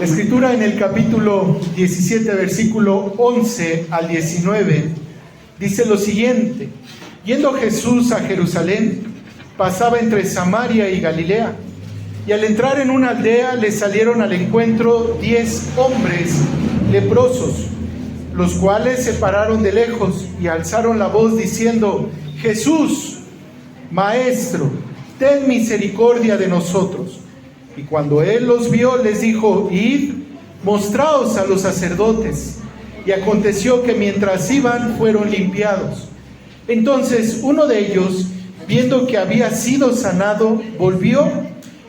La escritura en el capítulo 17, versículo 11 al 19, dice lo siguiente: Yendo Jesús a Jerusalén, pasaba entre Samaria y Galilea, y al entrar en una aldea le salieron al encuentro 10 hombres leprosos, los cuales se pararon de lejos y alzaron la voz diciendo: Jesús, Maestro, ten misericordia de nosotros. Y cuando él los vio, les dijo: Id, mostraos a los sacerdotes. Y aconteció que mientras iban, fueron limpiados. Entonces uno de ellos, viendo que había sido sanado, volvió,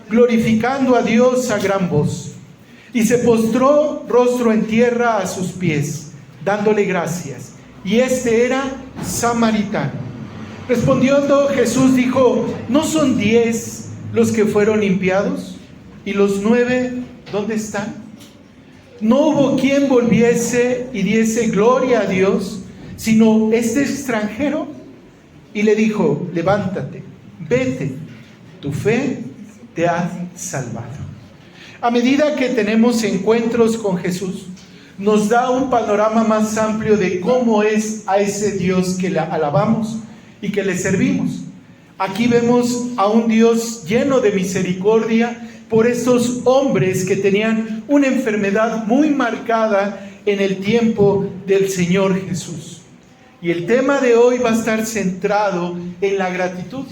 glorificando a Dios a gran voz, y se postró rostro en tierra a sus pies, dándole gracias. Y este era samaritano. Respondiendo Jesús dijo: ¿no son 10 los que fueron limpiados? ¿Y los 9 dónde están? No hubo quien volviese y diese gloria a Dios, sino este extranjero. Y le dijo: levántate, vete, tu fe te ha salvado. A medida que tenemos encuentros con Jesús, nos da un panorama más amplio de cómo es a ese Dios que le alabamos y que le servimos. Aquí vemos a un Dios lleno de misericordia por estos hombres que tenían una enfermedad muy marcada en el tiempo del Señor Jesús. Y el tema de hoy va a estar centrado en la gratitud.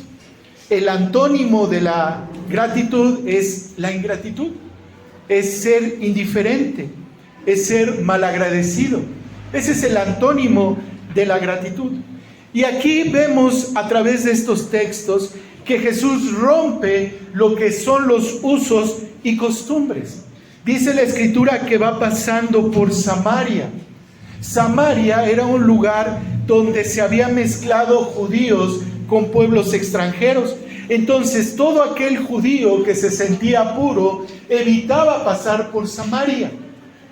El antónimo de la gratitud es la ingratitud, es ser indiferente, es ser malagradecido. Ese es el antónimo de la gratitud. Y aquí vemos a través de estos textos que Jesús rompe lo que son los usos y costumbres. Dice la Escritura que va pasando por Samaria. Samaria era un lugar donde se había mezclado judíos con pueblos extranjeros. Entonces todo aquel judío que se sentía puro evitaba pasar por Samaria,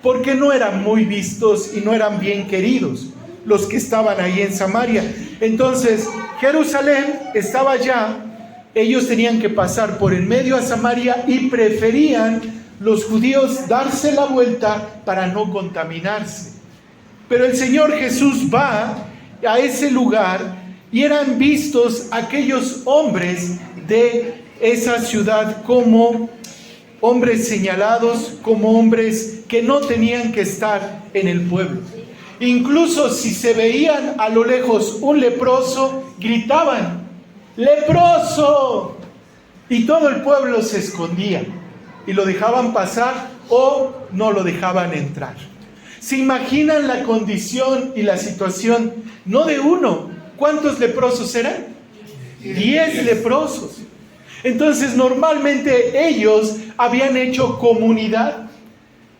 porque no eran muy vistos y no eran bien queridos los que estaban ahí en Samaria. Entonces Jerusalén estaba allá. Ellos tenían que pasar por en medio a Samaria y preferían los judíos darse la vuelta para no contaminarse. Pero el Señor Jesús va a ese lugar y eran vistos aquellos hombres de esa ciudad como hombres señalados, como hombres que no tenían que estar en el pueblo. Incluso si se veían a lo lejos un leproso, gritaban: ¡leproso! Y todo el pueblo se escondía y lo dejaban pasar o no lo dejaban entrar. ¿Se imaginan la condición y la situación? No de uno. ¿Cuántos leprosos eran? 10 leprosos. Entonces normalmente ellos habían hecho comunidad.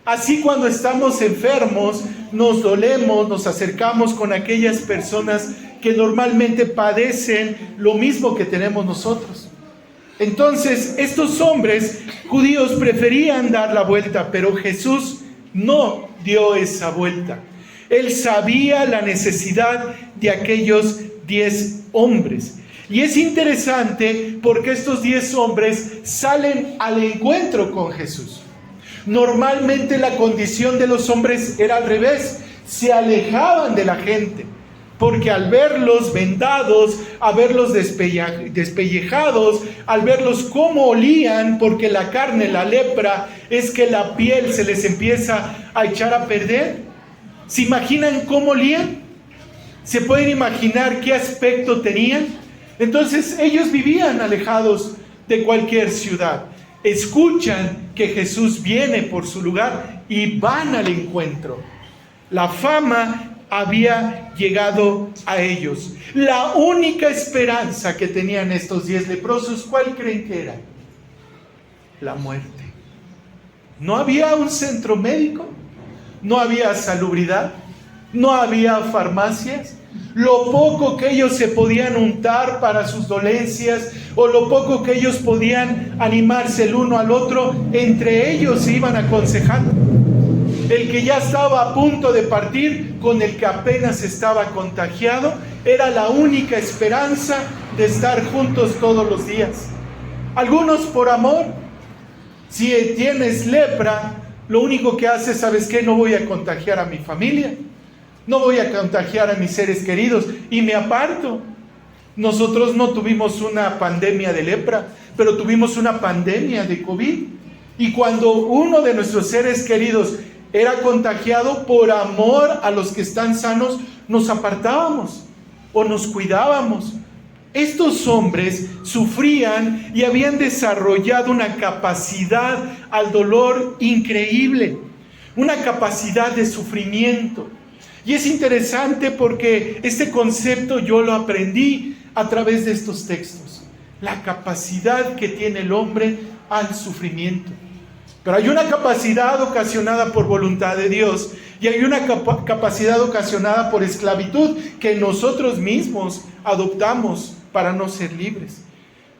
Así cuando estamos enfermos, nos dolemos, nos acercamos con aquellas personas que normalmente padecen lo mismo que tenemos nosotros. Entonces, estos hombres judíos preferían dar la vuelta, pero Jesús no dio esa vuelta. Él sabía la necesidad de aquellos 10 hombres. Y es interesante porque estos 10 hombres salen al encuentro con Jesús. Normalmente la condición de los hombres era al revés, se alejaban de la gente, porque al verlos vendados, al verlos despellejados, al verlos cómo olían, porque la carne, la lepra, es que la piel se les empieza a echar a perder. ¿Se imaginan cómo olían? ¿Se pueden imaginar qué aspecto tenían? Entonces ellos vivían alejados de cualquier ciudad. Escuchan que Jesús viene por su lugar y van al encuentro. La fama había llegado a ellos. La única esperanza que tenían estos 10 leprosos, ¿cuál creen que era? La muerte. No había un centro médico, no había salubridad, no había farmacias. Lo poco que ellos se podían untar para sus dolencias, o lo poco que ellos podían animarse el uno al otro, entre ellos se iban aconsejando. El que ya estaba a punto de partir con el que apenas estaba contagiado, era la única esperanza de estar juntos todos los días. Algunos por amor. Si tienes lepra, lo único que hace, ¿sabes qué? No voy a contagiar a mi familia, no voy a contagiar a mis seres queridos y me aparto. Nosotros no tuvimos una pandemia de lepra, pero tuvimos una pandemia de COVID. Y cuando uno de nuestros seres queridos era contagiado, por amor a los que están sanos, nos apartábamos o nos cuidábamos. Estos hombres sufrían y habían desarrollado una capacidad al dolor increíble, una capacidad de sufrimiento. Y es interesante porque este concepto yo lo aprendí a través de estos textos, la capacidad que tiene el hombre al sufrimiento. Pero hay una capacidad ocasionada por voluntad de Dios y hay una capacidad ocasionada por esclavitud que nosotros mismos adoptamos para no ser libres.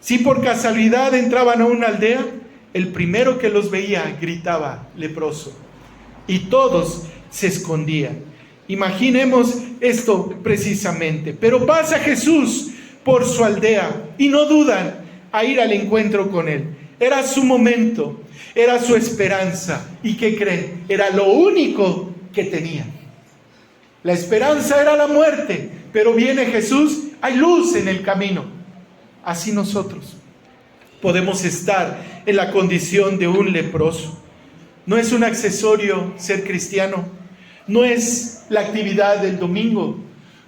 Si por casualidad entraban a una aldea, el primero que los veía gritaba leproso y todos se escondían. Imaginemos esto precisamente. Pero pasa Jesús por su aldea y no dudan a ir al encuentro con él. Era su momento, era su esperanza. ¿Y qué creen? Era lo único que tenían. La esperanza era la muerte, pero viene Jesús, hay luz en el camino. Así nosotros podemos estar en la condición de un leproso. No es un accesorio ser cristiano, no es la actividad del domingo,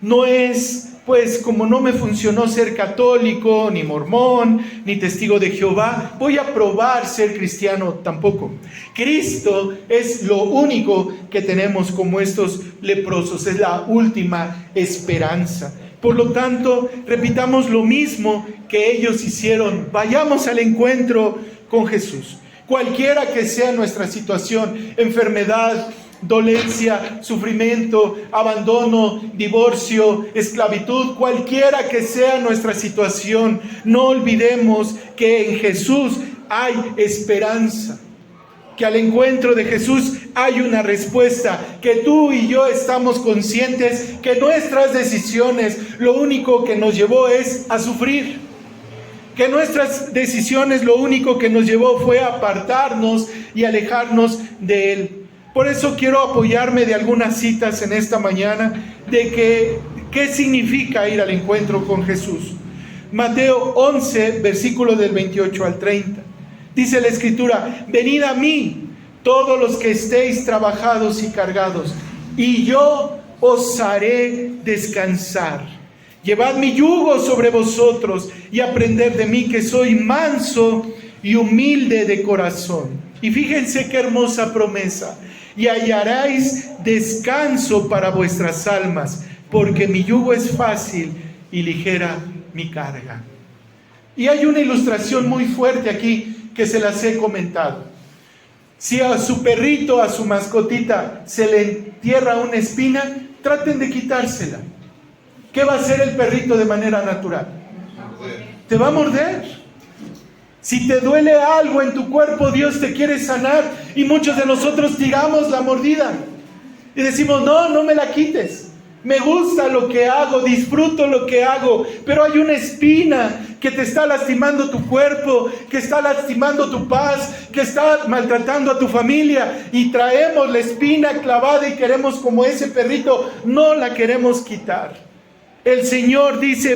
no es, pues, como no me funcionó ser católico, ni mormón, ni testigo de Jehová, voy a probar ser cristiano tampoco. Cristo es lo único que tenemos como estos leprosos, es la última esperanza. Por lo tanto, repitamos lo mismo que ellos hicieron, vayamos al encuentro con Jesús. Cualquiera que sea nuestra situación, enfermedad, dolencia, sufrimiento, abandono, divorcio, esclavitud, cualquiera que sea nuestra situación, no olvidemos que en Jesús hay esperanza, que al encuentro de Jesús hay una respuesta, que tú y yo estamos conscientes que nuestras decisiones lo único que nos llevó es a sufrir, que nuestras decisiones lo único que nos llevó fue a apartarnos y alejarnos de Él. Por eso quiero apoyarme de algunas citas en esta mañana de qué significa ir al encuentro con Jesús. Mateo 11, versículos del 28 al 30. Dice la Escritura: venid a mí, todos los que estéis trabajados y cargados, y yo os haré descansar. Llevad mi yugo sobre vosotros y aprended de mí, que soy manso y humilde de corazón. Y fíjense qué hermosa promesa: y hallaréis descanso para vuestras almas, porque mi yugo es fácil y ligera mi carga. Y hay una ilustración muy fuerte aquí que se las he comentado. Si a su perrito, a su mascotita, se le entierra una espina, traten de quitársela. ¿Qué va a hacer el perrito de manera natural? Te va a morder. Si te duele algo en tu cuerpo, Dios te quiere sanar y muchos de nosotros tiramos la mordida y decimos: no me la quites, me gusta lo que hago, disfruto lo que hago, pero hay una espina que te está lastimando tu cuerpo, que está lastimando tu paz, que está maltratando a tu familia, y traemos la espina clavada y queremos, como ese perrito, no la queremos quitar. El Señor dice: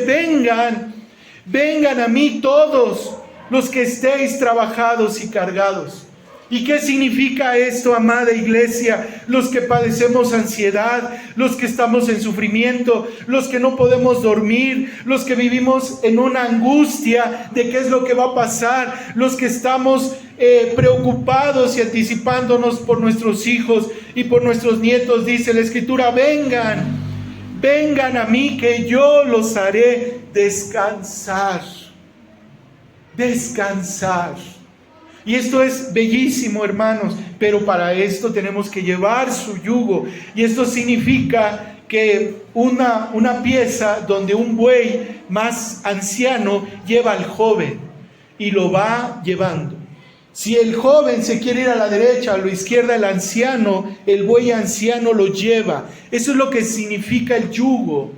vengan a mí todos los que estéis trabajados y cargados. ¿Y qué significa esto, amada iglesia? Los que padecemos ansiedad, los que estamos en sufrimiento, los que no podemos dormir, los que vivimos en una angustia de qué es lo que va a pasar, los que estamos preocupados y anticipándonos por nuestros hijos y por nuestros nietos. Dice la Escritura: vengan a mí, que yo los haré descansar. Descansar. Y esto es bellísimo, hermanos, pero para esto tenemos que llevar su yugo. Y esto significa que una pieza donde un buey más anciano lleva al joven y lo va llevando. Si el joven se quiere ir a la derecha o a la izquierda, el buey anciano lo lleva. Eso es lo que significa el yugo.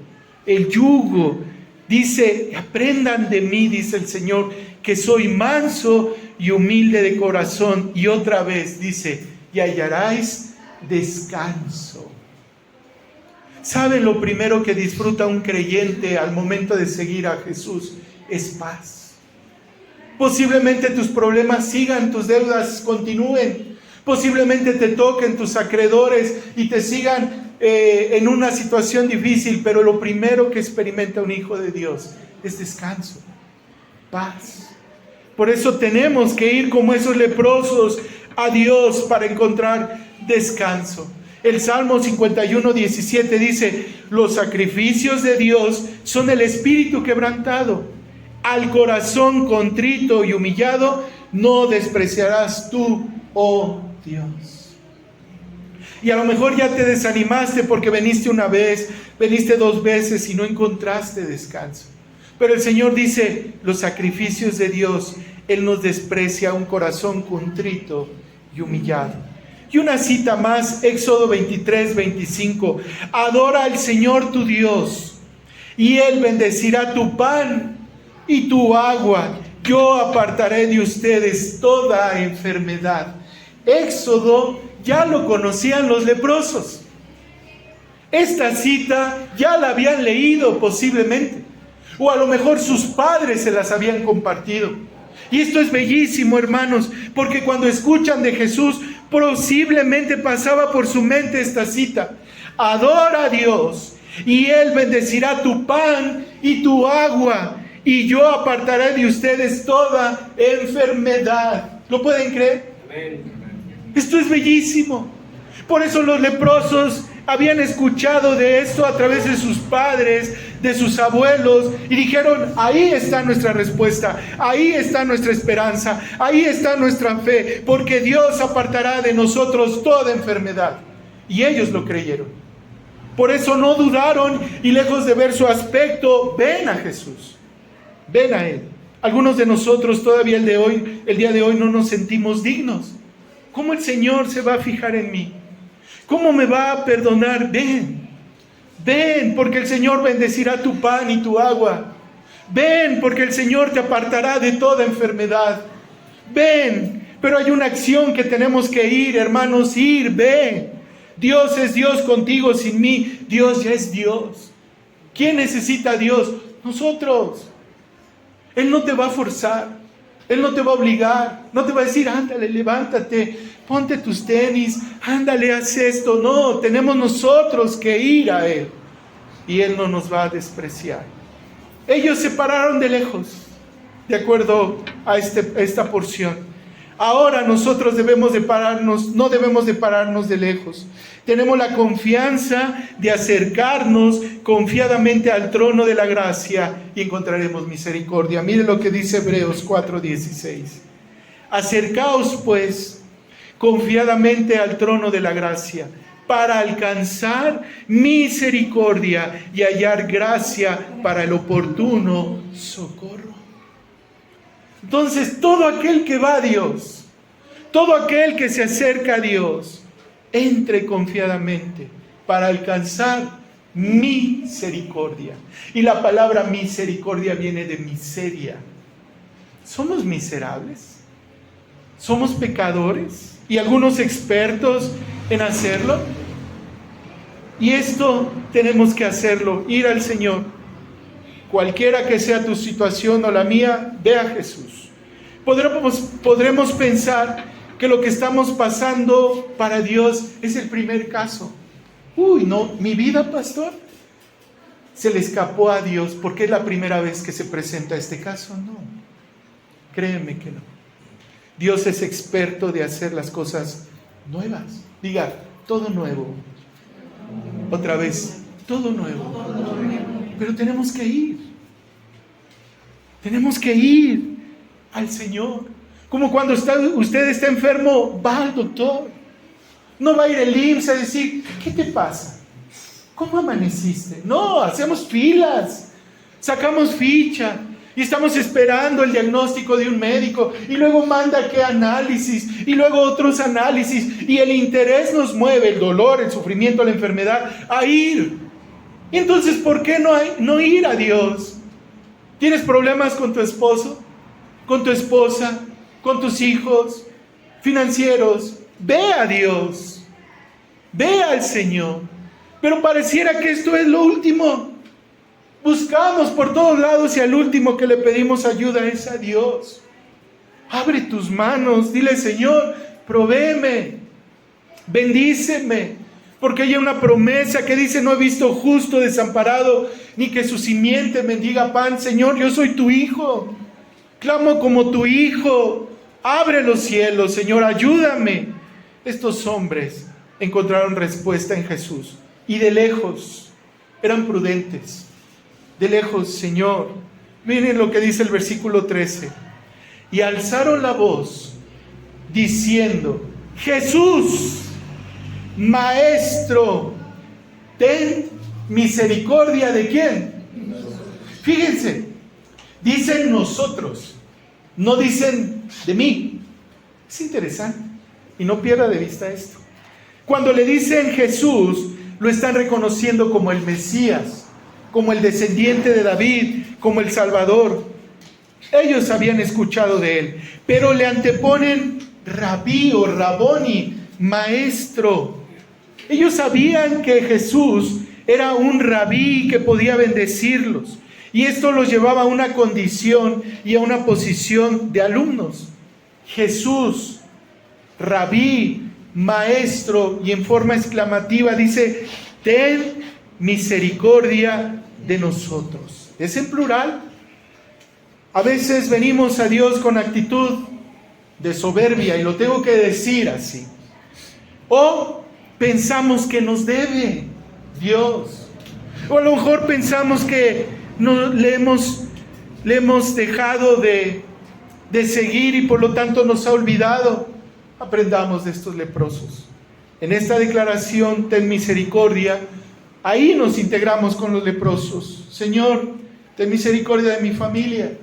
El yugo. Dice: aprendan de mí, dice el Señor, que soy manso y humilde de corazón. Y otra vez dice: y hallaréis descanso. ¿Saben lo primero que disfruta un creyente al momento de seguir a Jesús? Es paz. Posiblemente tus problemas sigan, tus deudas continúen. Posiblemente te toquen tus acreedores y te sigan en una situación difícil, pero lo primero que experimenta un hijo de Dios es descanso, paz. Por eso tenemos que ir como esos leprosos a Dios para encontrar descanso. El Salmo 51:17 dice: los sacrificios de Dios son el espíritu quebrantado. Al corazón contrito y humillado no despreciarás tú, oh Dios. Y a lo mejor ya te desanimaste porque viniste una vez, viniste 2 veces y no encontraste descanso. Pero el Señor dice: los sacrificios de Dios, Él nos desprecia un corazón contrito y humillado. Y una cita más, Éxodo 23:25. Adora al Señor tu Dios, y Él bendecirá tu pan y tu agua. Yo apartaré de ustedes toda enfermedad. Éxodo ya lo conocían los leprosos. Esta cita ya la habían leído posiblemente, o a lo mejor sus padres se las habían compartido. Y esto es bellísimo, hermanos, porque cuando escuchan de Jesús, posiblemente pasaba por su mente esta cita: adora a Dios, y Él bendecirá tu pan y tu agua, y yo apartaré de ustedes toda enfermedad. ¿Lo pueden creer? Amén. Esto es bellísimo. Por eso los leprosos habían escuchado de esto a través de sus padres, de sus abuelos, y dijeron: ahí está nuestra respuesta, ahí está nuestra esperanza, ahí está nuestra fe, porque Dios apartará de nosotros toda enfermedad. Y ellos lo creyeron. Por eso no dudaron, y lejos de ver su aspecto, ven a Jesús, ven a Él. Algunos de nosotros todavía el día de hoy no nos sentimos dignos. ¿Cómo el Señor se va a fijar en mí? ¿Cómo me va a perdonar? Ven, ven, porque el Señor bendecirá tu pan y tu agua. Ven, porque el Señor te apartará de toda enfermedad. Ven, pero hay una acción que tenemos que ir, hermanos, ven. Dios es Dios contigo, sin mí. Dios ya es Dios. ¿Quién necesita a Dios? Nosotros. Él no te va a forzar. Él no te va a obligar, no te va a decir: ándale, levántate, ponte tus tenis, ándale, haz esto. No, tenemos nosotros que ir a Él, y Él no nos va a despreciar. Ellos se pararon de lejos, de acuerdo a esta porción. Ahora nosotros debemos de pararnos, no debemos de pararnos de lejos. Tenemos la confianza de acercarnos confiadamente al trono de la gracia y encontraremos misericordia. Mire lo que dice Hebreos 4:16. Acercaos pues confiadamente al trono de la gracia para alcanzar misericordia y hallar gracia para el oportuno socorro. Entonces, todo aquel que va a Dios, todo aquel que se acerca a Dios, entre confiadamente para alcanzar misericordia. Y la palabra misericordia viene de miseria. ¿Somos miserables? ¿Somos pecadores? ¿Y algunos expertos en hacerlo? Y esto tenemos que hacerlo, ir al Señor. Cualquiera que sea tu situación o la mía, ve a Jesús. Podremos pensar que lo que estamos pasando para Dios es el primer caso. Uy, no, mi vida, pastor, se le escapó a Dios porque es la primera vez que se presenta este caso. No, créeme que no. Dios es experto de hacer las cosas nuevas. Diga, todo nuevo. Otra vez, todo nuevo. Pero tenemos que ir. Tenemos que ir al Señor. Como cuando usted está enfermo, va al doctor. No va a ir el IMSS a decir: ¿qué te pasa? ¿Cómo amaneciste? No, hacemos filas, sacamos ficha y estamos esperando el diagnóstico de un médico, y luego manda qué análisis, y luego otros análisis, y el interés nos mueve, el dolor, el sufrimiento, la enfermedad, a ir. Y entonces, ¿por qué no ir a Dios? ¿Tienes problemas con tu esposo, con tu esposa, con tus hijos, financieros, ve a Dios, ve al Señor. Pero pareciera que esto es lo último. Buscamos por todos lados y al último que le pedimos ayuda es a Dios. Abre tus manos, dile: Señor, provéeme, bendíceme. Porque hay una promesa que dice: no he visto justo desamparado, ni que su simiente mendiga pan. Señor, yo soy tu hijo, clamo como tu hijo. Abre los cielos, Señor, ayúdame. Estos hombres encontraron respuesta en Jesús, y de lejos eran prudentes. De lejos, Señor. Miren lo que dice el versículo 13. Y alzaron la voz diciendo: Jesús, Maestro, ten misericordia. ¿De quién? Fíjense, dicen nosotros, no dicen de mí. Es interesante, y no pierda de vista esto. Cuando le dicen Jesús, lo están reconociendo como el Mesías, como el descendiente de David, como el Salvador. Ellos habían escuchado de él, pero le anteponen Rabí o Raboni, maestro. Ellos sabían que Jesús era un rabí que podía bendecirlos, y esto los llevaba a una condición y a una posición de alumnos. Jesús, rabí, maestro, y en forma exclamativa dice: ten misericordia de nosotros. Es en plural. A veces venimos a Dios con actitud de soberbia, y lo tengo que decir así. O pensamos que nos debe Dios. O a lo mejor pensamos que no, le hemos dejado de seguir, y por lo tanto nos ha olvidado. Aprendamos de estos leprosos. En esta declaración, ten misericordia, ahí nos integramos con los leprosos. Señor, ten misericordia de mi familia,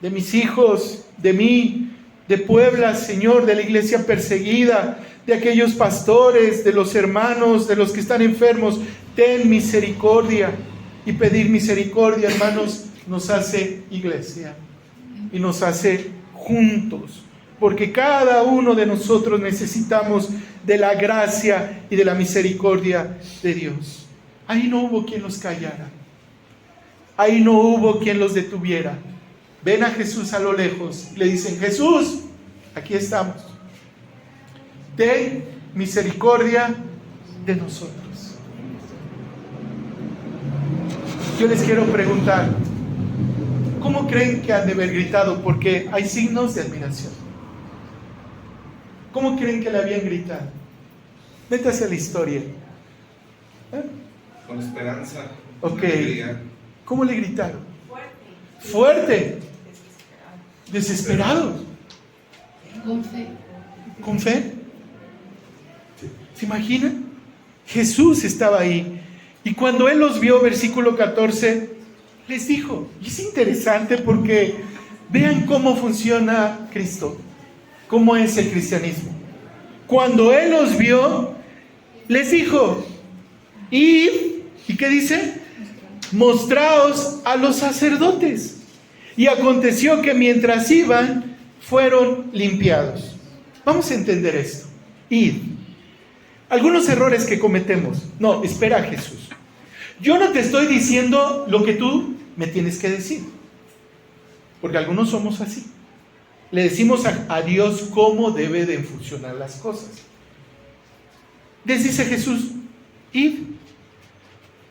de mis hijos, de mí, de Puebla, Señor, de la iglesia perseguida, de aquellos pastores, de los hermanos, de los que están enfermos. Ten misericordia. Y pedir misericordia, hermanos, nos hace iglesia y nos hace juntos, porque cada uno de nosotros necesitamos de la gracia y de la misericordia de Dios. Ahí no hubo quien los callara, ahí no hubo quien los detuviera. Ven a Jesús a lo lejos y le dicen: Jesús, aquí estamos, ten misericordia de nosotros. Yo les quiero preguntar, ¿cómo creen que han de haber gritado? Porque hay signos de admiración. ¿Cómo creen que le habían gritado? Métase a la historia. Con esperanza. Ok. ¿Cómo le gritaron? Fuerte. Fuerte. Desesperados. Con fe. ¿Con fe? ¿Se imaginan? Jesús estaba ahí. Y cuando Él los vio, versículo 14, les dijo, y es interesante porque vean cómo funciona Cristo, cómo es el cristianismo. Cuando Él los vio, les dijo: id, ¿y qué dice? Mostraos a los sacerdotes. Y aconteció que mientras iban, fueron limpiados. Vamos a entender esto. Id. Algunos errores que cometemos. No, espera a Jesús. Yo no te estoy diciendo lo que tú me tienes que decir, porque algunos somos así. Le decimos a Dios cómo debe de funcionar las cosas. Les dice Jesús: id.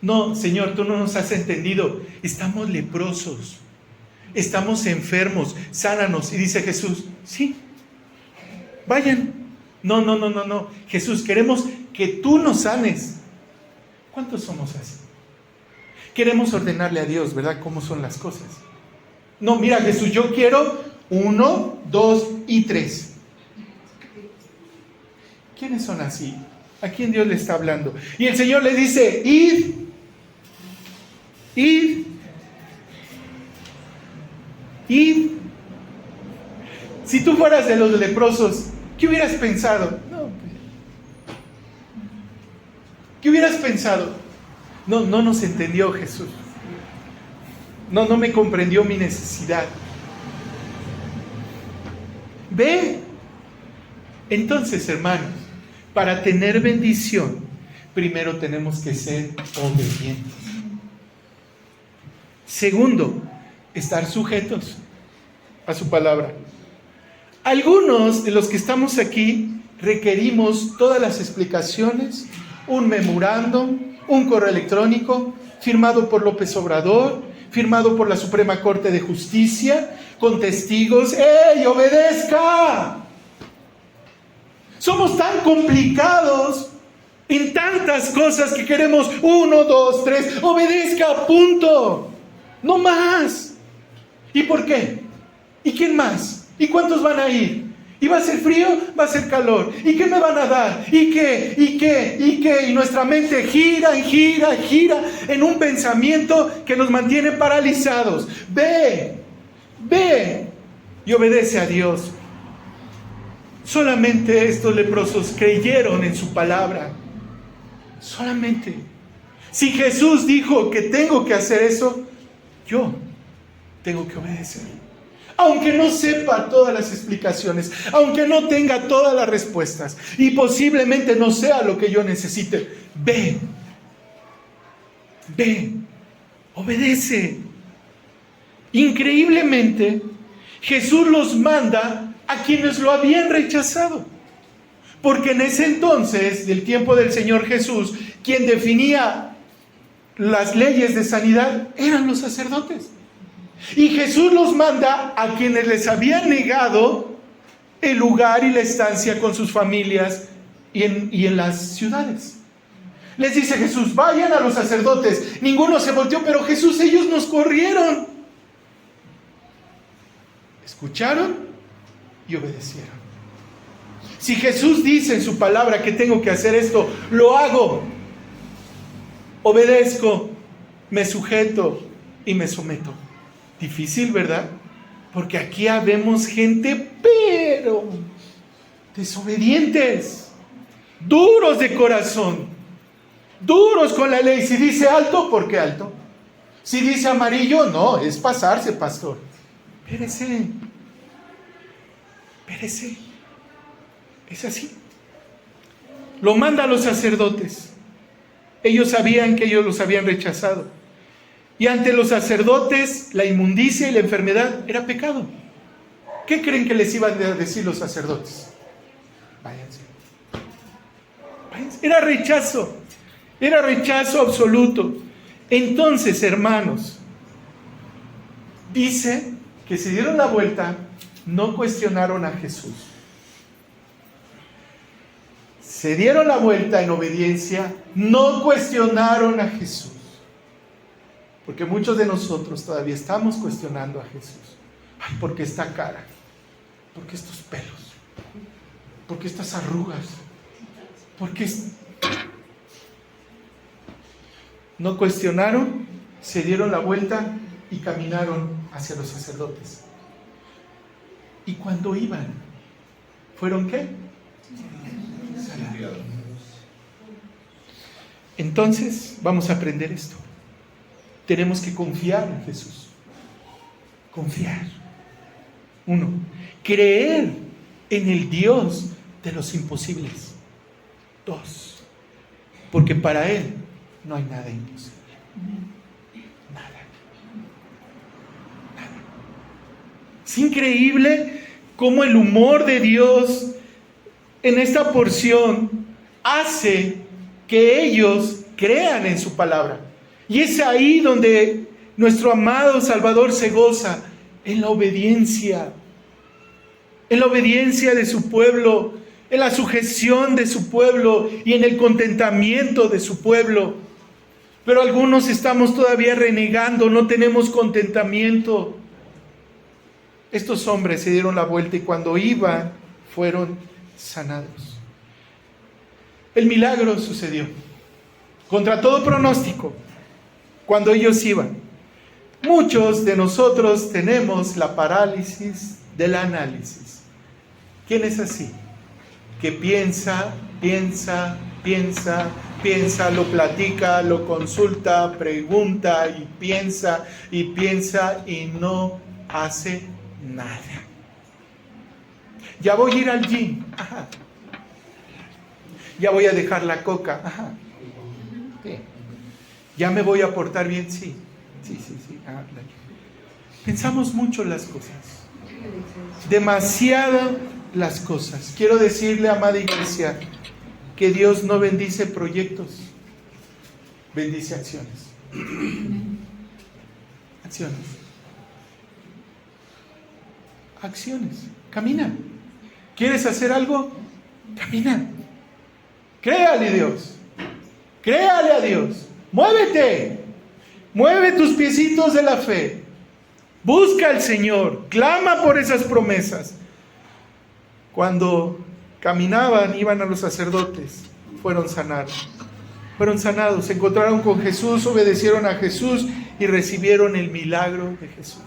No, Señor, tú no nos has entendido. Estamos leprosos, estamos enfermos, sánanos. Y dice Jesús: sí, vayan. No. Jesús, queremos que tú nos sanes. ¿Cuántos somos así? Queremos ordenarle a Dios, ¿verdad?, cómo son las cosas. No, mira, Jesús, yo quiero 1, 2 y 3. ¿Quiénes son así? ¿A quién Dios le está hablando? Y el Señor le dice: id. Si tú fueras de los leprosos, ¿qué hubieras pensado? ¿Qué hubieras pensado? No nos entendió Jesús. No me comprendió mi necesidad. Ve. Entonces, hermanos, para tener bendición, primero tenemos que ser obedientes. Segundo, estar sujetos a su palabra. Algunos de los que estamos aquí requerimos todas las explicaciones, un memorándum, un correo electrónico firmado por López Obrador, firmado por la Suprema Corte de Justicia, con testigos. ¡Ey, obedezca! Somos tan complicados en tantas cosas que queremos 1, 2, 3, obedezca, punto. No más. ¿Y por qué? ¿Y quién más? ¿Y cuántos van a ir? ¿Y va a ser frío? ¿Va a ser calor? ¿Y qué me van a dar? ¿Y qué? ¿Y qué? ¿Y qué? Y nuestra mente gira y gira y gira en un pensamiento que nos mantiene paralizados. Ve y obedece a Dios. Solamente estos leprosos creyeron en su palabra. Solamente. Si Jesús dijo que tengo que hacer eso, yo tengo que obedecer. Aunque no sepa todas las explicaciones, aunque no tenga todas las respuestas y posiblemente no sea lo que yo necesite, ve, obedece. Increíblemente, Jesús los manda a quienes lo habían rechazado. Porque en ese entonces, del tiempo del Señor Jesús, quien definía las leyes de sanidad eran los sacerdotes. Y Jesús los manda a quienes les habían negado el lugar y la estancia con sus familias y en las ciudades. Les dice Jesús, vayan a los sacerdotes. Ninguno se volteó, pero Jesús, ellos nos corrieron. Escucharon y obedecieron. Si Jesús dice en su palabra que tengo que hacer esto, lo hago. Obedezco, me sujeto y me someto. Difícil, ¿verdad? Porque aquí habemos gente, pero desobedientes, duros de corazón, duros con la ley. Si dice alto, ¿por qué alto? Si dice amarillo, no, es pasarse, pastor. Espérese. Es así. Lo manda a los sacerdotes. Ellos sabían que ellos los habían rechazado. Y ante los sacerdotes, la inmundicia y la enfermedad era pecado. ¿Qué creen que les iban a decir los sacerdotes? Váyanse. Era rechazo absoluto. Entonces, hermanos, dice que se dieron la vuelta, no cuestionaron a Jesús. Se dieron la vuelta en obediencia, no cuestionaron a Jesús. Porque muchos de nosotros todavía estamos cuestionando a Jesús. Ay, ¿por qué esta cara? ¿Por qué estos pelos? ¿Por qué estas arrugas? ¿Por qué? No cuestionaron, se dieron la vuelta y caminaron hacia los sacerdotes. Y cuando iban, ¿fueron qué? Sanados. Entonces, vamos a aprender esto. Tenemos que confiar en Jesús. Confiar. 1. Creer en el Dios de los imposibles. 2. Porque para Él no hay nada imposible. Nada. Es increíble cómo el humor de Dios en esta porción hace que ellos crean en su palabra. Y es ahí donde nuestro amado Salvador se goza, en la obediencia de su pueblo, en la sujeción de su pueblo y en el contentamiento de su pueblo. Pero algunos estamos todavía renegando, no tenemos contentamiento. Estos hombres se dieron la vuelta y cuando iban fueron sanados. El milagro sucedió contra todo pronóstico. Cuando ellos iban, muchos de nosotros tenemos la parálisis del análisis. ¿Quién es así? Que piensa, lo platica, lo consulta, pregunta y piensa y no hace nada. Ya voy a ir al gym. Ajá. Ya voy a dejar la coca. Ajá. Sí. Ya me voy a portar bien. Sí. Sí. Pensamos mucho las cosas. Demasiado las cosas. Quiero decirle, amada iglesia, que Dios no bendice proyectos, bendice acciones. Acciones. Camina. ¿Quieres hacer algo? Camina. Créale a Dios. Créale a Dios. Muévete. Mueve tus piecitos de la fe. Busca al Señor. Clama por esas promesas. Cuando caminaban, iban a los sacerdotes, fueron sanados. Se encontraron con Jesús, obedecieron a Jesús y recibieron el milagro de Jesús.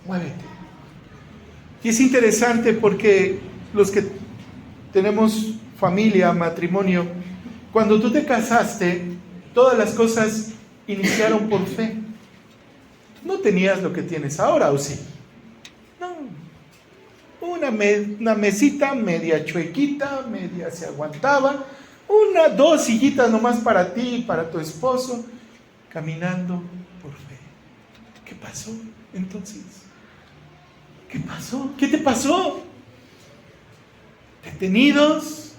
Muévete. Y es interesante porque los que tenemos familia, matrimonio, cuando tú te casaste, todas las cosas iniciaron por fe. No tenías lo que tienes ahora, ¿o sí? No. Una mesita media chuequita, media se aguantaba, dos sillitas nomás para ti y para tu esposo, caminando por fe. ¿Qué pasó entonces? ¿Qué pasó? ¿Qué te pasó? Detenidos,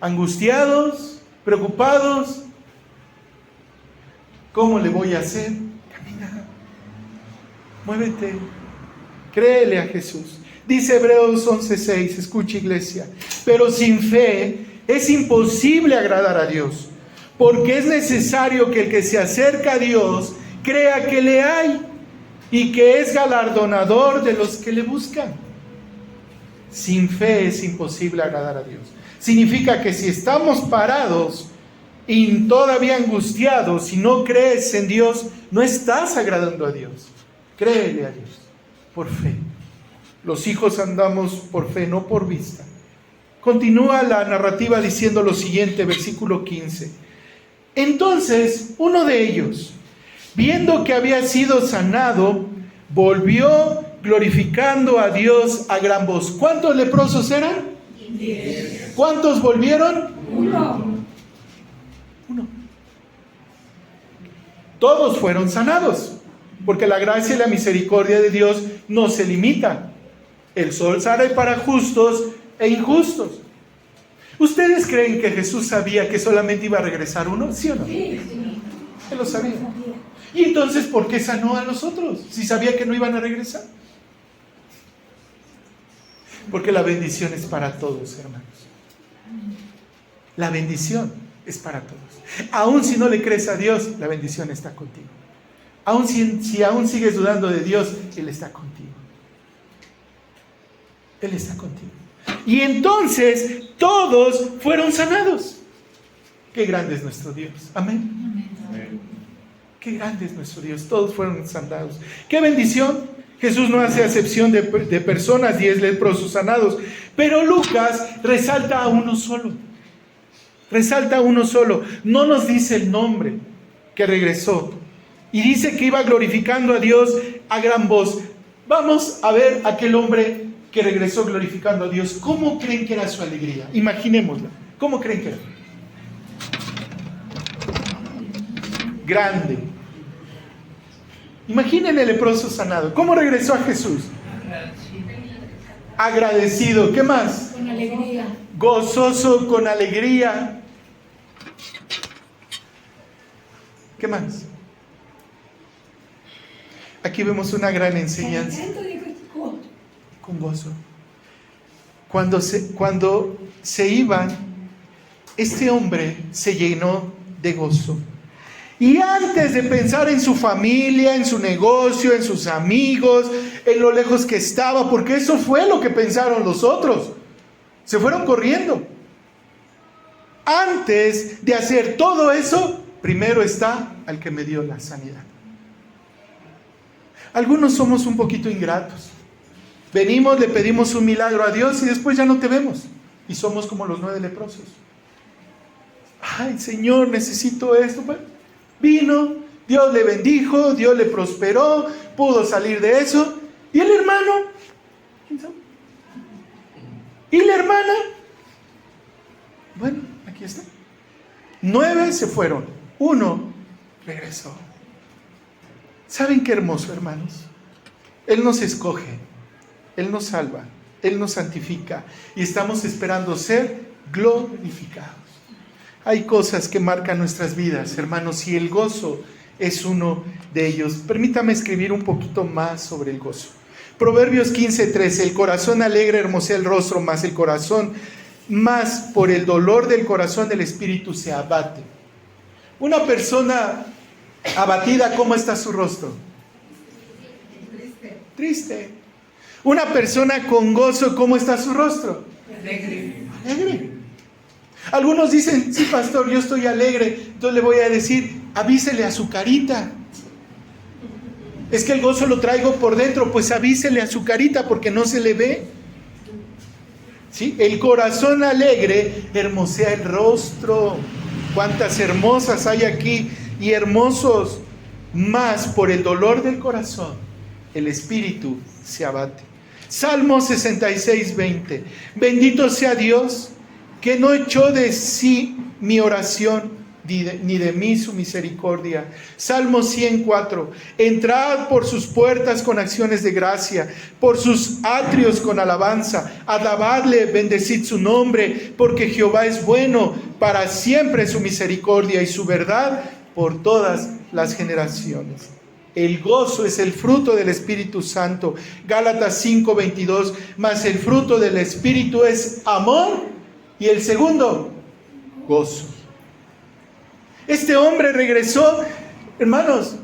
angustiados, preocupados. ¿Cómo le voy a hacer? Camina, muévete, créele a Jesús. Dice Hebreos 11:6, escucha iglesia, pero sin fe es imposible agradar a Dios, porque es necesario que el que se acerca a Dios crea que le hay y que es galardonador de los que le buscan. Sin fe es imposible agradar a Dios. Significa que si estamos parados y todavía angustiados, si no crees en Dios, no estás agradando a Dios. Créele a Dios por fe. Los hijos andamos por fe, no por vista. Continúa la narrativa diciendo lo siguiente, versículo 15. Entonces, uno de ellos, viendo que había sido sanado, volvió glorificando a Dios a gran voz. ¿Cuántos leprosos eran? 10. ¿Cuántos volvieron? Uno. Todos fueron sanados, porque la gracia y la misericordia de Dios no se limitan. El sol sale para justos e injustos. ¿Ustedes creen que Jesús sabía que solamente iba a regresar uno? ¿Sí o no? Sí. Él lo sabía. ¿Y entonces por qué sanó a los otros? Si sabía que no iban a regresar. Porque la bendición es para todos, hermanos. La bendición es para todos. Aún si no le crees a Dios, la bendición está contigo. Aún si aún sigues dudando de Dios, Él está contigo. Él está contigo. Y entonces todos fueron sanados. Qué grande es nuestro Dios. Amén. Amén. Qué grande es nuestro Dios. Todos fueron sanados. Qué bendición. Jesús no hace acepción de personas, 10 leprosos sanados. Pero Lucas resalta a uno solo. Resalta a uno solo. No nos dice el nombre que regresó. Y dice que iba glorificando a Dios a gran voz. Vamos a ver a aquel hombre que regresó glorificando a Dios. ¿Cómo creen que era su alegría? Imaginémosla. ¿Cómo creen que era? Grande. Imaginen el leproso sanado. ¿Cómo regresó a Jesús? Agradecido. ¿Qué más? Con alegría. Gozoso, con alegría. ¿Qué más? Aquí vemos una gran enseñanza. Con gozo. Cuando se iban, este hombre se llenó de gozo. Y antes de pensar en su familia, en su negocio, en sus amigos, en lo lejos que estaba, porque eso fue lo que pensaron los otros, se fueron corriendo. Antes de hacer todo eso, primero está al que me dio la sanidad. Algunos somos un poquito ingratos. Venimos, le pedimos un milagro a Dios y después ya no te vemos. Y somos como los 9 leprosos. Ay, Señor, necesito esto. Vino, Dios le bendijo, Dios le prosperó, pudo salir de eso. ¿Y el hermano? ¿Quién sabe? ¿Y la hermana? Bueno, aquí está. 9 se fueron, 1 regresó. ¿Saben qué hermoso, hermanos? Él nos escoge, Él nos salva, Él nos santifica y estamos esperando ser glorificados. Hay cosas que marcan nuestras vidas, hermanos, y el gozo es uno de ellos. Permítame escribir un poquito más sobre el gozo. Proverbios 15:13, el corazón alegre hermosea el rostro, mas el corazón más por el dolor del corazón del espíritu se abate. Una persona abatida, ¿cómo está su rostro? Triste. Una persona con gozo, ¿cómo está su rostro? Alegre. Algunos dicen, sí, pastor, yo estoy alegre. Entonces le voy a decir, avísele a su carita. Es que el gozo lo traigo por dentro. Pues avísele a su carita porque no se le ve. ¿Sí? El corazón alegre hermosea el rostro. Cuántas hermosas hay aquí y hermosos. Más por el dolor del corazón, el espíritu se abate. Salmo 66:20. Bendito sea Dios, que no echó de sí mi oración, ni de mí su misericordia. Salmo 104. Entrad por sus puertas con acciones de gracia, por sus atrios con alabanza. Alabadle, bendecid su nombre, porque Jehová es bueno, para siempre su misericordia y su verdad por todas las generaciones. El gozo es el fruto del Espíritu Santo. Gálatas 5:22. Mas el fruto del Espíritu es amor. Y el segundo, gozo. Este hombre regresó, hermanos,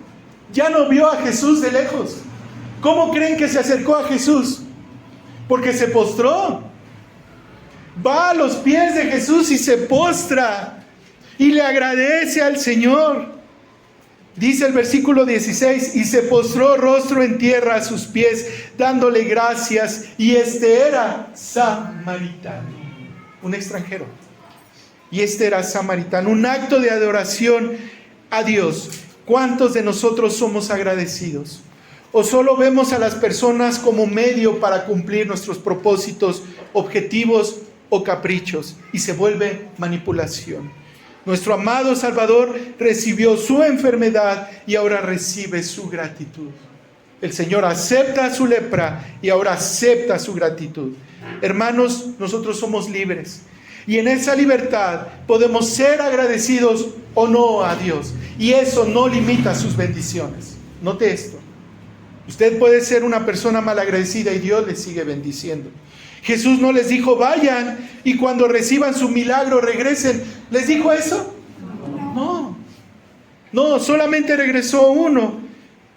ya no vio a Jesús de lejos. ¿Cómo creen que se acercó a Jesús? Porque se postró. Va a los pies de Jesús y se postra y le agradece al Señor. Dice el versículo 16, y se postró rostro en tierra a sus pies, dándole gracias, y este era samaritano, un extranjero. Y este era samaritano, un acto de adoración a Dios. ¿Cuántos de nosotros somos agradecidos? ¿O solo vemos a las personas como medio para cumplir nuestros propósitos, objetivos o caprichos? Y se vuelve manipulación. Nuestro amado Salvador recibió su enfermedad y ahora recibe su gratitud. El Señor acepta su lepra y ahora acepta su gratitud. Hermanos, nosotros somos libres. Y en esa libertad podemos ser agradecidos o no a Dios. Y eso no limita sus bendiciones. Note esto. Usted puede ser una persona malagradecida y Dios le sigue bendiciendo. Jesús no les dijo, vayan y cuando reciban su milagro regresen. ¿Les dijo eso? No, solamente regresó uno.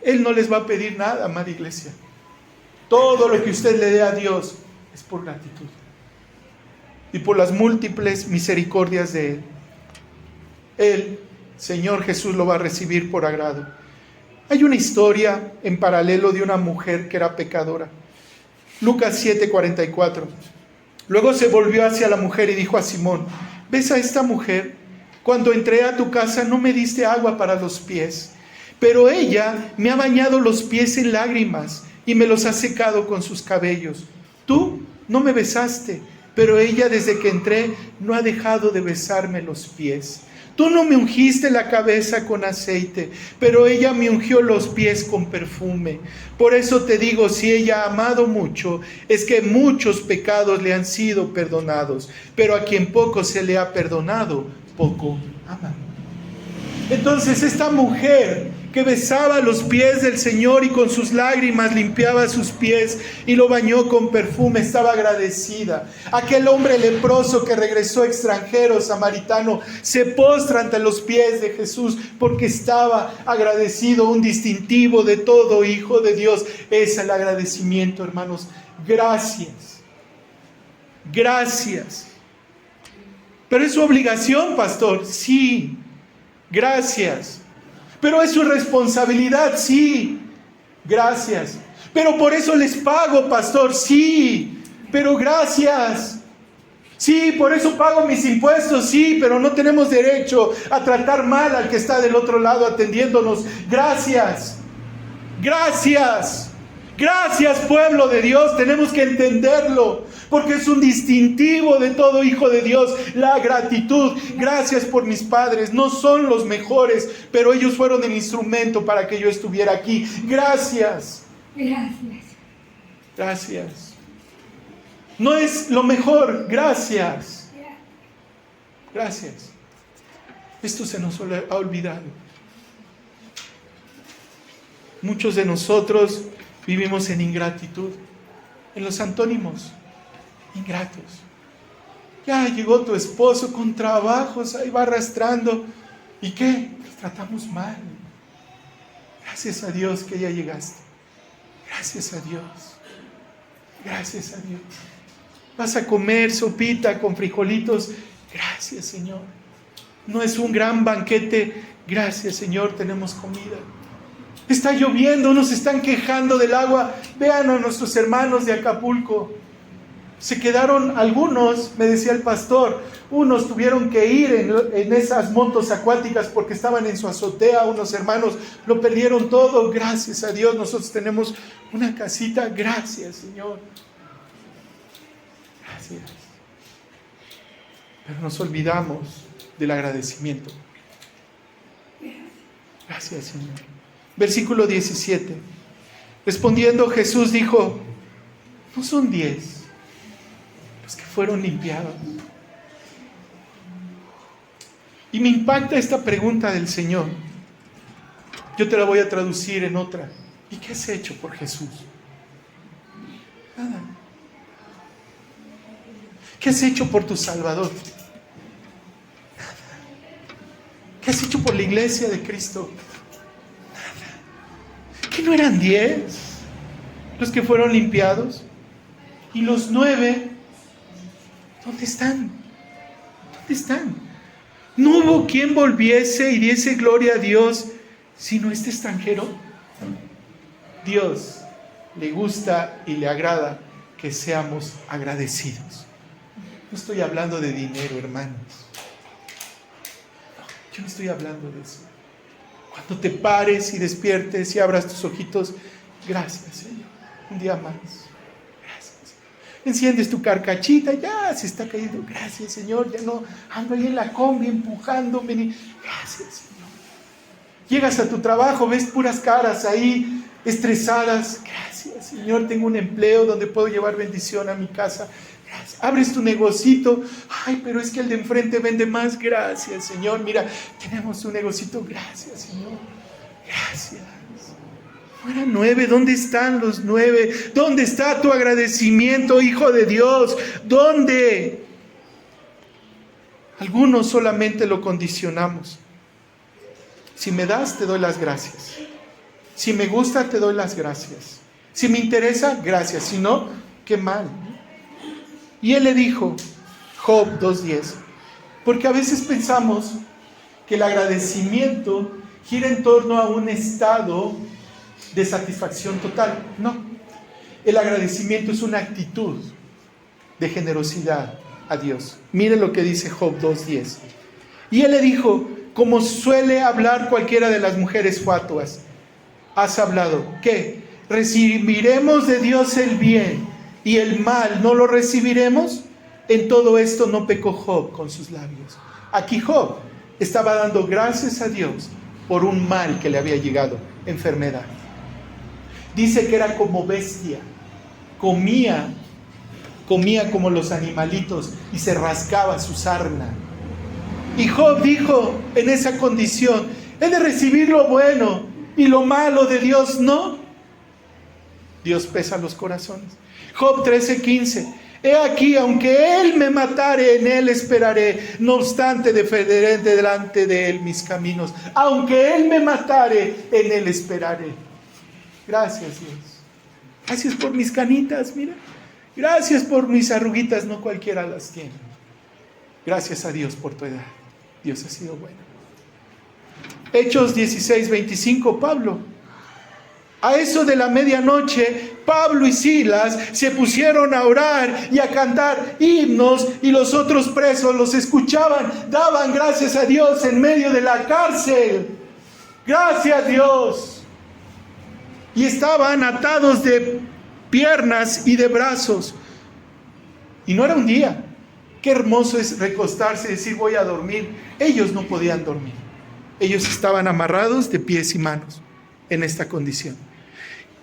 Él no les va a pedir nada, amada iglesia. Todo lo que usted le dé a Dios es por gratitud y por las múltiples misericordias de Él. Él, Señor Jesús, lo va a recibir por agrado. Hay una historia en paralelo de una mujer que era pecadora. Lucas 7:44. Luego se volvió hacia la mujer y dijo a Simón, ¿ves a esta mujer? Cuando entré a tu casa no me diste agua para los pies, pero ella me ha bañado los pies en lágrimas y me los ha secado con sus cabellos. Tú no me besaste, pero ella desde que entré no ha dejado de besarme los pies. Tú no me ungiste la cabeza con aceite, pero ella me ungió los pies con perfume. Por eso te digo, si ella ha amado mucho, es que muchos pecados le han sido perdonados, pero a quien poco se le ha perdonado, poco ama. Entonces esta mujer que besaba los pies del Señor y con sus lágrimas limpiaba sus pies y lo bañó con perfume, estaba agradecida. Aquel hombre leproso que regresó extranjero, samaritano, se postra ante los pies de Jesús porque estaba agradecido. Un distintivo de todo hijo de Dios es el agradecimiento, hermanos. Gracias. Gracias. Pero es su obligación, pastor. Sí. Gracias. Pero es su responsabilidad, sí. Gracias. Pero por eso les pago, pastor, sí. Pero gracias. Sí, por eso pago mis impuestos, sí, pero no tenemos derecho a tratar mal al que está del otro lado atendiéndonos. Gracias. Gracias. Gracias, pueblo de Dios, tenemos que entenderlo, porque es un distintivo de todo hijo de Dios, la gratitud. Gracias por mis padres, no son los mejores, pero ellos fueron el instrumento para que yo estuviera aquí. Gracias. Gracias. Gracias. No es lo mejor, gracias. Gracias. Esto se nos ha olvidado. Muchos de nosotros vivimos en ingratitud, en los antónimos, ingratos. Ya llegó tu esposo con trabajos, ahí va arrastrando. ¿Y qué? Los tratamos mal. Gracias a Dios que ya llegaste. Gracias a Dios. Gracias a Dios. Vas a comer sopita con frijolitos. Gracias, Señor. No es un gran banquete. Gracias, Señor, tenemos comida. Está lloviendo, unos están quejando del agua. Vean a nuestros hermanos de Acapulco. Se quedaron algunos, me decía el pastor, unos tuvieron que ir en esas motos acuáticas porque estaban en su azotea. Unos hermanos lo perdieron todo. Gracias a Dios, nosotros tenemos una casita. Gracias, Señor. Gracias. Pero nos olvidamos del agradecimiento. Gracias, Señor. Versículo 17. Respondiendo Jesús dijo: ¿no son 10 los que fueron limpiados? Y me impacta esta pregunta del Señor. Yo te la voy a traducir en otra. ¿Y qué has hecho por Jesús? Nada. ¿Qué has hecho por tu Salvador? Nada. ¿Qué has hecho por la iglesia de Cristo? ¿Que no eran 10 los que fueron limpiados? ¿Y los 9? ¿Dónde están? ¿Dónde están? ¿No hubo quien volviese y diese gloria a Dios sino este extranjero? Dios le gusta y le agrada que seamos agradecidos. No estoy hablando de dinero, hermanos. No, yo no estoy hablando de eso. Cuando te pares y despiertes y abras tus ojitos, gracias, Señor, un día más. Gracias. Enciendes tu carcachita, ya se está cayendo. Gracias, Señor, ya no ando ahí en la combi empujándome. Gracias, Señor. Llegas a tu trabajo, ves puras caras ahí estresadas. Gracias, Señor, tengo un empleo donde puedo llevar bendición a mi casa. Gracias. Abres tu negocito. Ay, pero es que el de enfrente vende más. Gracias, Señor. Mira, tenemos un negocito. Gracias, Señor. Gracias. Fuera 9. ¿Dónde están los 9? ¿Dónde está tu agradecimiento, Hijo de Dios? ¿Dónde? Algunos solamente lo condicionamos. Si me das, te doy las gracias. Si me gusta, te doy las gracias. Si me interesa, gracias. Si no, qué mal. Y él le dijo, Job 2:10, porque a veces pensamos que el agradecimiento gira en torno a un estado de satisfacción total. No, el agradecimiento es una actitud de generosidad a Dios. Mire lo que dice Job 2:10. Y él le dijo, como suele hablar cualquiera de las mujeres fatuas, has hablado, ¿qué? ¿Recibiremos de Dios el bien y el mal no lo recibiremos? En todo esto no pecó Job con sus labios. Aquí Job estaba dando gracias a Dios por un mal que le había llegado, enfermedad. Dice que era como bestia, comía como los animalitos y se rascaba su sarna. Y Job dijo en esa condición, he de recibir lo bueno y lo malo de Dios no. Dios pesa los corazones. Job 13:15. He aquí, aunque él me matare, en él esperaré. No obstante, defenderé delante de él mis caminos. Aunque él me matare, en él esperaré. Gracias, Dios. Gracias por mis canitas, mira. Gracias por mis arruguitas, no cualquiera las tiene. Gracias a Dios por tu edad. Dios ha sido bueno. Hechos 16:25, Pablo. A eso de la medianoche, Pablo y Silas se pusieron a orar y a cantar himnos, y los otros presos los escuchaban, daban gracias a Dios en medio de la cárcel. Gracias, Dios. y estaban atados de piernas y de brazos. Y no era un día. Qué hermoso es recostarse y decir voy a dormir. Ellos no podían dormir. Ellos estaban amarrados de pies y manos en esta condición.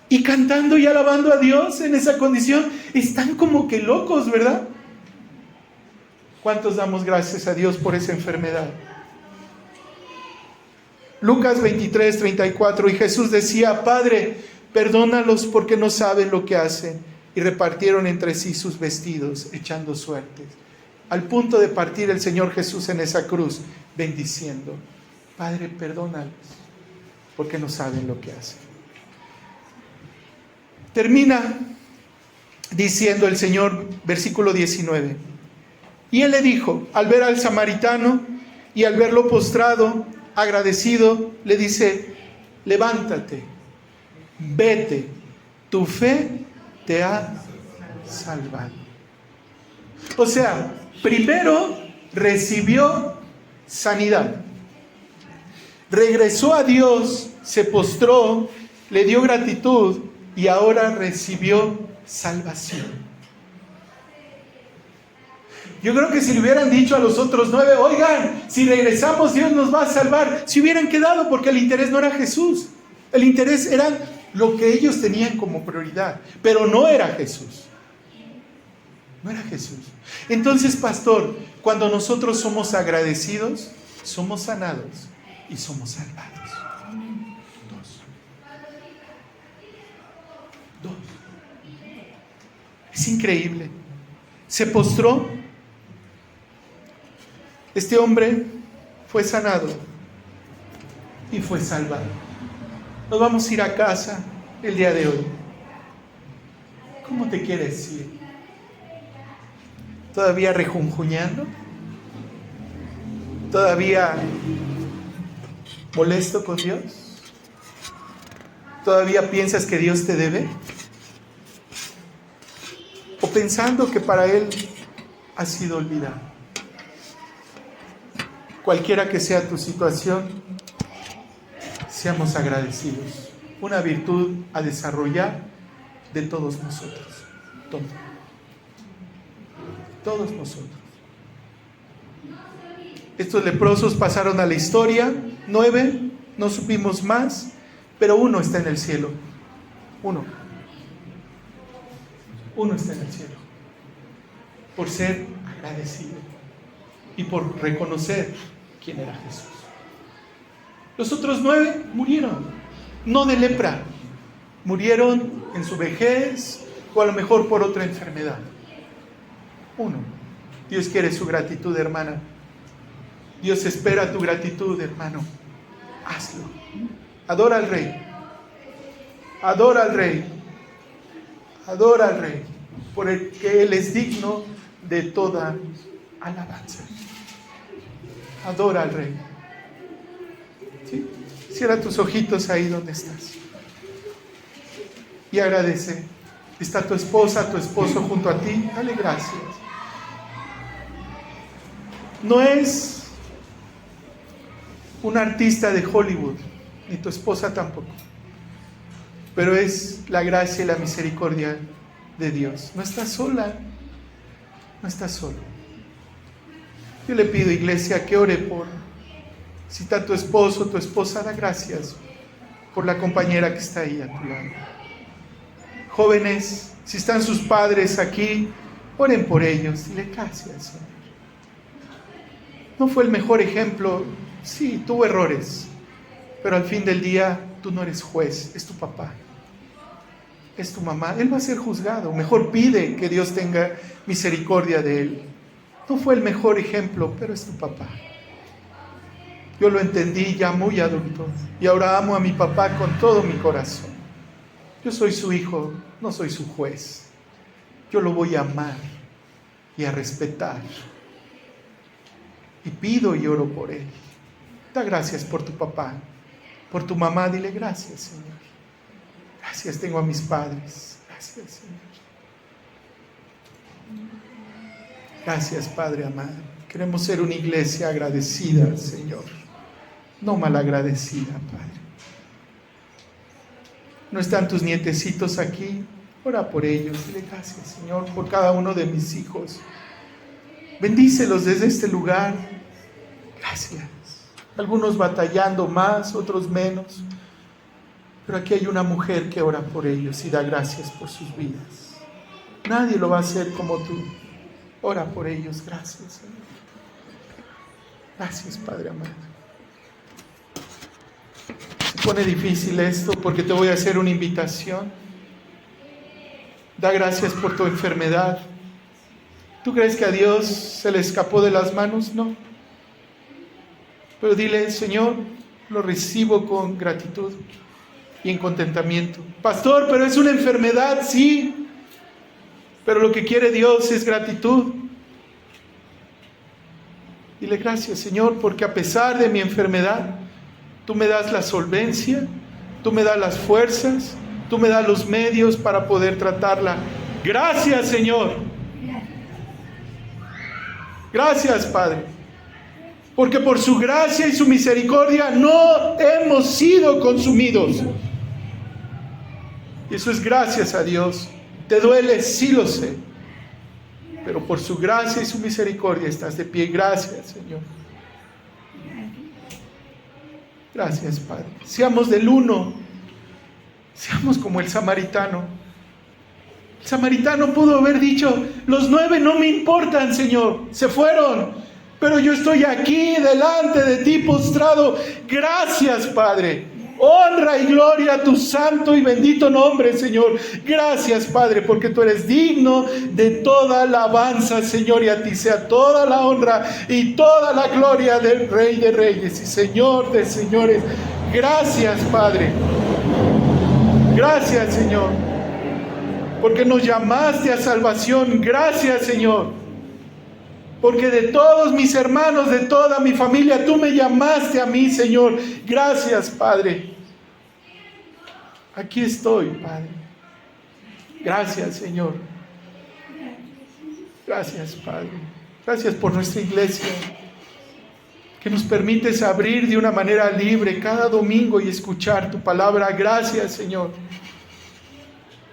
Y cantando y alabando a Dios en esa condición. Están como que locos, ¿verdad? ¿Cuántos damos gracias a Dios por esa enfermedad? Lucas 23, 34. Y Jesús decía, Padre, perdónalos porque no saben lo que hacen. Y repartieron entre sí sus vestidos, echando suertes. Al punto de partir el Señor Jesús en esa cruz, bendiciendo. Padre, perdónalos porque no saben lo que hacen. Termina diciendo el Señor, versículo 19. Y Él le dijo, al ver al samaritano y al verlo postrado, agradecido, le dice, levántate, vete, tu fe te ha salvado. O sea, primero recibió sanidad, regresó a Dios, se postró, le dio gratitud y ahora recibió salvación. Yo creo que si le hubieran dicho a los otros 9, oigan, si regresamos Dios nos va a salvar, se hubieran quedado porque el interés no era Jesús. El interés era lo que ellos tenían como prioridad, pero no era Jesús. No era Jesús. Entonces, pastor, cuando nosotros somos agradecidos, somos sanados y somos salvados. Dos. Es increíble. Se postró. Este hombre fue sanado y fue salvado. Nos vamos a ir a casa el día de hoy. ¿Cómo te quieres ir? ¿Todavía rejunjuñando? ¿Todavía molesto con Dios? ¿Todavía piensas que Dios te debe? ¿O pensando que para Él ha sido olvidado? Cualquiera que sea tu situación, seamos agradecidos. Una virtud a desarrollar de todos nosotros. Todos nosotros. Estos leprosos pasaron a la historia. 9, no supimos más, pero uno está en el cielo. Uno está en el cielo. Por ser agradecido y por reconocer quién era Jesús. Los otros 9 murieron, no de lepra, murieron en su vejez o a lo mejor por otra enfermedad. Uno. Dios quiere su gratitud, hermana. Dios espera tu gratitud, hermano. Hazlo. Adora al Rey. Adora al Rey. Adora al Rey, porque Él es digno de toda alabanza. Adora al Rey. ¿Sí? Cierra tus ojitos ahí donde estás. Y agradece. Está tu esposa, tu esposo junto a ti. Dale gracias. No es un artista de Hollywood, ni tu esposa tampoco. Pero es la gracia y la misericordia de Dios. No estás sola. No estás solo. Yo le pido, iglesia, que ore por, si está tu esposo, tu esposa, da gracias por la compañera que está ahí a tu lado. Jóvenes, si están sus padres aquí, oren por ellos. Dile gracias, Señor. No fue el mejor ejemplo, sí, tuvo errores, pero al fin del día tú no eres juez, es tu papá, es tu mamá. Él va a ser juzgado. Mejor pide que Dios tenga misericordia de él. No fue el mejor ejemplo, pero es tu papá. Yo lo entendí ya muy adulto y ahora amo a mi papá con todo mi corazón. Yo soy su hijo, no soy su juez. Yo lo voy a amar y a respetar. Y pido y oro por él. Da gracias por tu papá, por tu mamá. Dile gracias, Señor. Gracias, tengo a mis padres. Gracias, Señor. Gracias, Padre amado. Queremos ser una iglesia agradecida, Señor. No malagradecida, Padre. No están tus nietecitos aquí. Ora por ellos. Dile gracias, Señor, por cada uno de mis hijos. Bendícelos desde este lugar. Gracias. Algunos batallando más, otros menos. Pero aquí hay una mujer que ora por ellos y da gracias por sus vidas. Nadie lo va a hacer como tú. Ora por ellos. Gracias, Señor. Gracias, Padre amado. Se pone difícil esto porque te voy a hacer una invitación. Da gracias por tu enfermedad. ¿Tú crees que a Dios se le escapó de las manos? No. Pero dile, Señor, lo recibo con gratitud y en contentamiento. Pastor, pero es una enfermedad, sí. Pero lo que quiere Dios es gratitud. Dile gracias, Señor, porque a pesar de mi enfermedad, tú me das la solvencia, tú me das las fuerzas, tú me das los medios para poder tratarla. Gracias, Señor. Gracias, Padre. Porque por su gracia y su misericordia no hemos sido consumidos. Y eso es gracias a Dios. Te duele, sí lo sé. Pero por su gracia y su misericordia estás de pie. Gracias, Señor. Gracias, Padre. Seamos del uno. Seamos como el samaritano. El samaritano pudo haber dicho, los 9 no me importan, Señor. Se fueron. Pero yo estoy aquí delante de ti postrado. Gracias, Padre. Honra y gloria a tu santo y bendito nombre, Señor. Gracias, Padre, porque tú eres digno de toda alabanza, Señor, y a ti sea toda la honra y toda la gloria del Rey de Reyes y Señor de Señores. Gracias, Padre. Gracias, Señor, porque nos llamaste a salvación. Gracias, Señor, porque de todos mis hermanos, de toda mi familia, tú me llamaste a mí, Señor. Gracias, Padre. Aquí estoy, Padre. Gracias, Señor. Gracias, Padre. Gracias por nuestra iglesia, que nos permites abrir de una manera libre cada domingo y escuchar tu palabra. Gracias, Señor.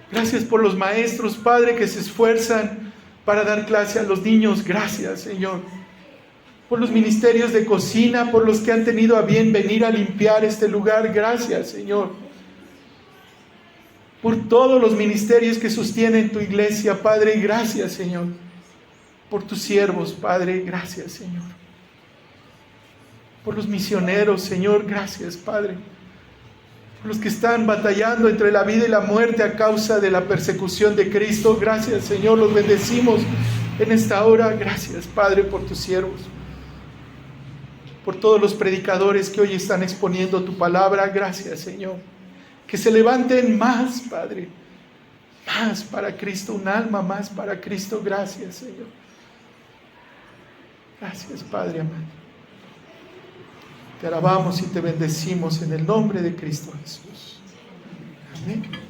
Gracias por los maestros, Padre, que se esfuerzan para dar clase a los niños. Gracias, Señor. Por los ministerios de cocina, por los que han tenido a bien venir a limpiar este lugar. Gracias, Señor. Por todos los ministerios que sostienen tu iglesia, Padre. Gracias, Señor. Por tus siervos, Padre. Gracias, Señor. Por los misioneros, Señor. Gracias, Padre. Por los que están batallando entre la vida y la muerte a causa de la persecución de Cristo. Gracias, Señor. Los bendecimos en esta hora. Gracias, Padre, por tus siervos. Por todos los predicadores que hoy están exponiendo tu palabra. Gracias, Señor. Que se levanten más, Padre. Más para Cristo. Un alma más para Cristo. Gracias, Señor. Gracias, Padre amado. Te alabamos y te bendecimos en el nombre de Cristo Jesús. Amén.